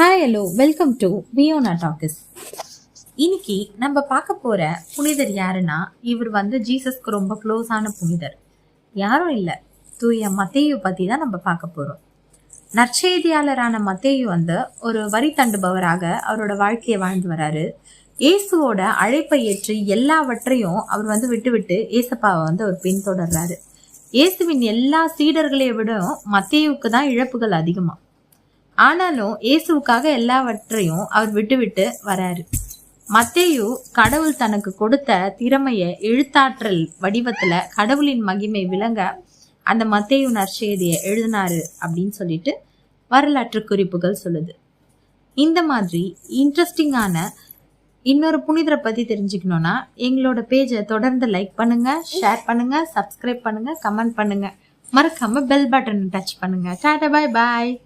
Hi hello welcome to Viyona talkies. இன்னைக்கு நம்ம பார்க்க போற புனிதர் யாருன்னா, இவர் ஜீசஸ்க்கு ரொம்ப க்ளோஸான புனிதர். யாரும் இல்லை, தூய மத்தேயு பத்தி தான் நம்ம பார்க்க போறோம். நற்செய்தியாளரான மத்தேயு ஒரு வரி தண்டுபவராக அவரோட வாழ்க்கையை வாழ்ந்து வராரு. இயேசுவோட அழைப்பை ஏற்று எல்லாவற்றையும் அவர் விட்டு ஏசப்பாவை அவர் பின்தொடர்றாரு. இயேசுவின் எல்லா சீடர்களையும் விட மத்தேயுக்கு தான் இழப்புகள் அதிகமா. ஆனாலும் இயேசுவுக்காக எல்லாவற்றையும் அவர் விட்டு வராரு. மத்தேயு கடவுள் தனக்கு கொடுத்த திறமைய எழுத்தாற்றல் வடிவத்துல கடவுளின் மகிமை விளங்க அந்த மத்தேயு நற்செய்தியை எழுதினாரு அப்படின்னு சொல்லிட்டு வரலாற்று குறிப்புகள் சொல்லுது. இந்த மாதிரி இன்ட்ரெஸ்டிங்கான இன்னொரு புனிதரை பத்தி தெரிஞ்சுக்கணும்னா எங்களோட பேஜை தொடர்ந்து லைக் பண்ணுங்க, ஷேர் பண்ணுங்க, சப்ஸ்கிரைப் பண்ணுங்க, கமெண்ட் பண்ணுங்க, மறக்காம பெல் பட்டன் டச் பண்ணுங்க. டாடா, பாய் பாய்.